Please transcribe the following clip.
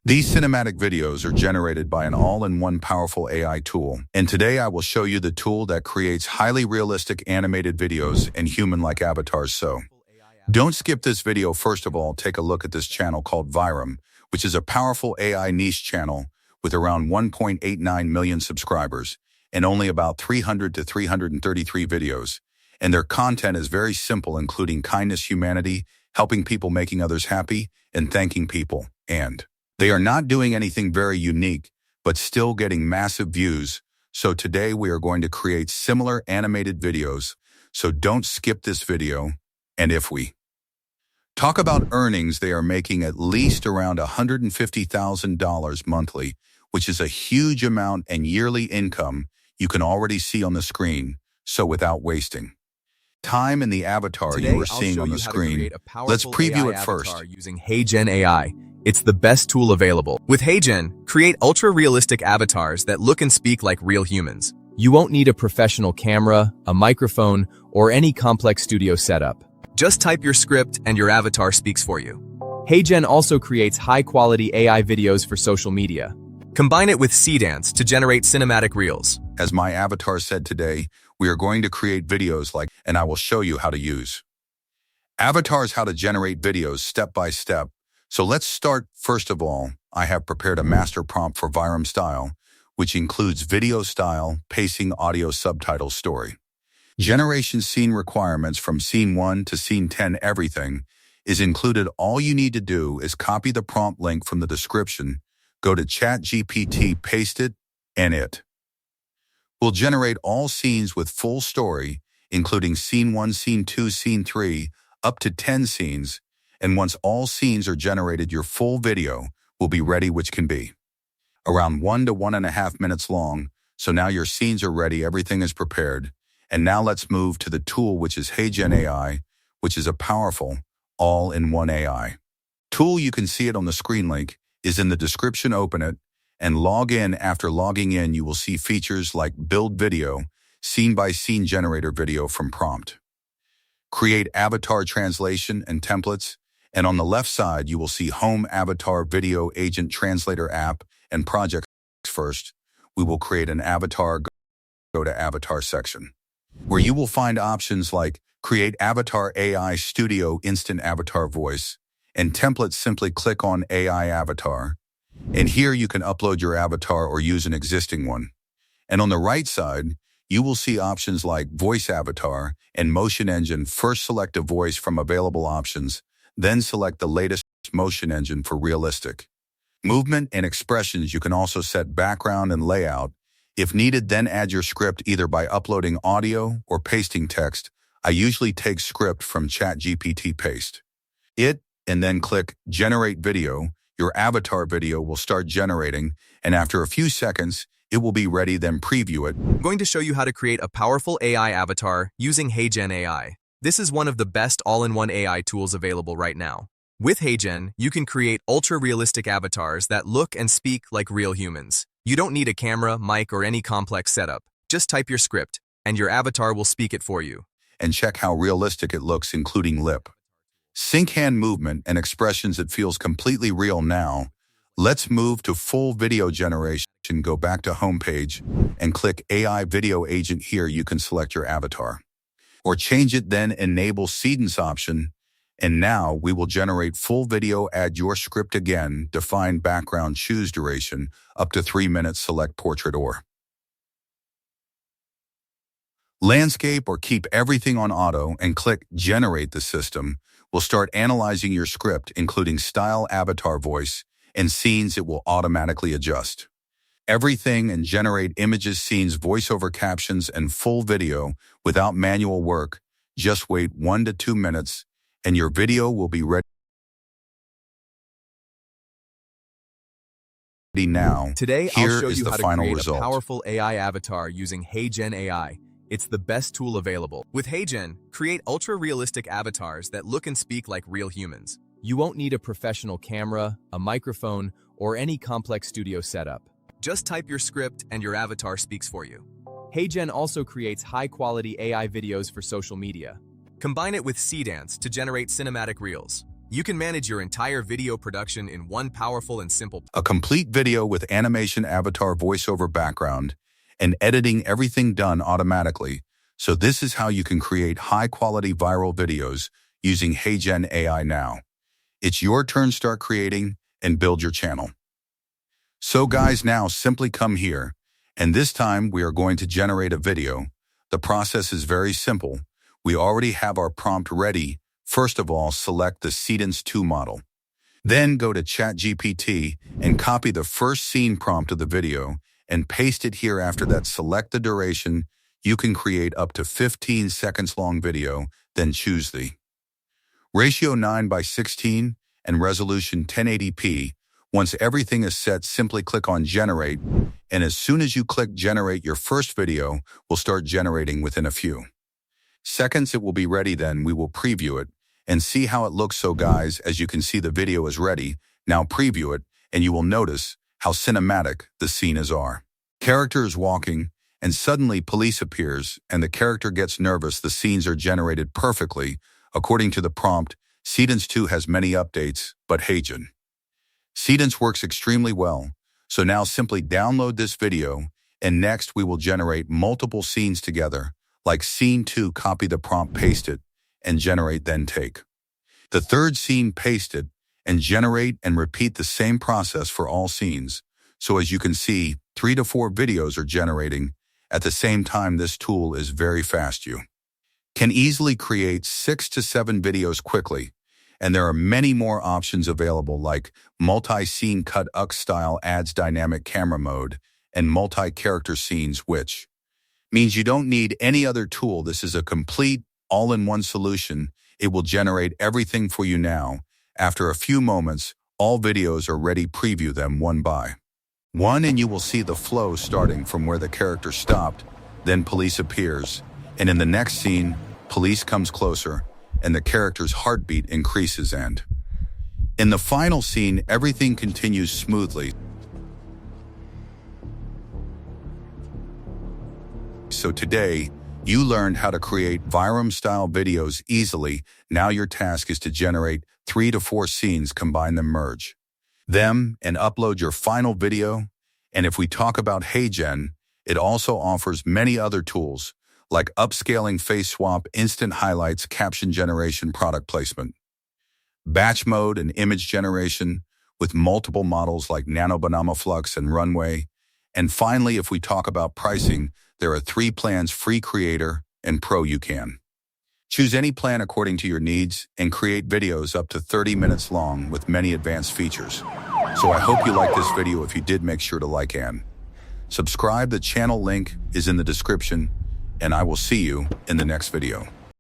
These cinematic videos are generated by an all-in-one powerful AI tool, and today I will show you the tool that creates highly realistic animated videos and human-like avatars. So, don't skip this video. First of all, take a look at this channel called Virum, which is a powerful AI niche channel with around 1.89 million subscribers and only about 300 to 333 videos. And their content is very simple, including kindness, humanity, helping people, making others happy, and thanking people. And they are not doing anything very unique, but still getting massive views. So today we are going to create similar animated videos. So don't skip this video. And if we talk about earnings, they are making at least around $150,000 monthly, which is a huge amount, and yearly income you can already see on the screen. So without wasting time in the avatar Today, you are seeing on the screen, let's preview it first. Using HeyGen AI. It's the best tool available. With HeyGen, create ultra-realistic avatars that look and speak like real humans. You won't need a professional camera, a microphone, or any complex studio setup. Just type your script and your avatar speaks for you. HeyGen also creates high-quality AI videos for social media. Combine it with Dance to generate cinematic reels. As my avatar said today, we are going to create videos like, and I will show you how to use avatars, how to generate videos step by step. So let's start. First of all, I have prepared a master prompt for Virum style, which includes video style, pacing, audio, subtitles, story generation, scene requirements from scene 1 to scene 10. Everything is included. All you need to do is copy the prompt link from the description, go to ChatGPT, paste it, and it will generate all scenes with full story, including scene 1, scene 2, scene 3, up to 10 scenes. And once all scenes are generated, your full video will be ready, which can be around 1 to 1.5 minutes long. So now your scenes are ready, everything is prepared. And now let's move to the tool, which is HeyGen AI, which is a powerful all-in-one AI tool. You can see it on the screen. Link is in the description. Open it and log in. After logging in, you will see features like build video, scene-by-scene generator video from prompt, create avatar translation and templates. And on the left side, you will see home avatar video agent translator app and projects. First, we will create an avatar. Go to avatar section, where you will find options like create avatar AI studio, instant avatar voice, and templates. Simply click on AI avatar. And here you can upload your avatar or use an existing one. And on the right side, you will see options like voice avatar and motion engine. First, select a voice from available options, then select the latest motion engine for realistic movement and expressions. You can also set background and layout if needed, then add your script either by uploading audio or pasting text. I usually take script from ChatGPT, paste it, and then click generate video. Your avatar video will start generating, and after a few seconds, it will be ready. Then preview it. I'm going to show you how to create a powerful AI avatar using HeyGen AI. This is one of the best all-in-one AI tools available right now. With HeyGen, you can create ultra-realistic avatars that look and speak like real humans. You don't need a camera, mic, or any complex setup. Just type your script, and your avatar will speak it for you. And check how realistic it looks, including lip sync, hand movement, and expressions. It feels completely real. Now, let's move to full video generation. Go back to homepage and click AI video agent. Here you can select your avatar or change it, then enable Cedence option. And now we will generate full video. Add your script again, define background, choose duration up to 3 minutes, select portrait or landscape, or keep everything on auto and click generate. The system will start analyzing your script, including style, avatar, voice, and scenes. It will automatically adjust everything and generate images, scenes, voiceover, captions, and full video without manual work. Just wait 1 to 2 minutes and your video will be ready. Now, today here I'll show is you the how to final create result. A powerful AI avatar using HeyGen AI. It's the best tool available. With HeyGen, create ultra-realistic avatars that look and speak like real humans. You won't need a professional camera, a microphone, or any complex studio setup. Just type your script and your avatar speaks for you. HeyGen also creates high-quality AI videos for social media. Combine it with Dance to generate cinematic reels. You can manage your entire video production in one powerful and simple A complete video with animation avatar voiceover background and editing everything done automatically. So this is how you can create high-quality viral videos using HeyGen AI now. It's your turn to start creating and build your channel. So guys, now simply come here, and this time we are going to generate a video. The process is very simple. We already have our prompt ready. First of all, select the Cadence 2 model. Then go to ChatGPT and copy the first scene prompt of the video and paste it here. After that, select the duration. You can create up to 15 seconds long video, then choose the ratio 9:16 and resolution 1080p. Once everything is set, simply click on Generate, and as soon as you click Generate, your first video will start generating within a few seconds. It will be ready. Then we will preview it and see how it looks. So guys, as you can see, the video is ready. Now preview it, and you will notice how cinematic the scenes are. Character is walking, and suddenly police appears, and the character gets nervous. The scenes are generated perfectly. According to the prompt, Cadence 2 has many updates, but HeyGen Cadence works extremely well. So now simply download this video, and next we will generate multiple scenes together. Like scene 2, copy the prompt, paste it, and generate, then take the third scene, paste it, and generate, and repeat the same process for all scenes. So as you can see, 3 to 4 videos are generating at the same time. This tool is very fast. You can easily create 6 to 7 videos quickly, and there are many more options available like multi-scene cut, UX style, adds dynamic camera mode, and multi-character scenes, which means you don't need any other tool. This is a complete all-in-one solution. It will generate everything for you now. After a few moments, all videos are ready. Preview them one by one, and you will see the flow starting from where the character stopped. Then police appears, and in the next scene, police comes closer, and the character's heartbeat increases, and in the final scene, everything continues smoothly. So today, you learned how to create Virum-style videos easily. Now your task is to generate 3 to 4 scenes, combine them, merge them, and upload your final video. And if we talk about HeyGen, it also offers many other tools like upscaling, face swap, instant highlights, caption generation, product placement, batch mode, and image generation with multiple models like Nano, Banana, Flux, and Runway. And finally, if we talk about pricing, there are 3 plans: free, creator, and pro. You can choose any plan according to your needs and create videos up to 30 minutes long with many advanced features. So I hope you liked this video. If you did, make sure to like and subscribe. The channel link is in the description, and I will see you in the next video.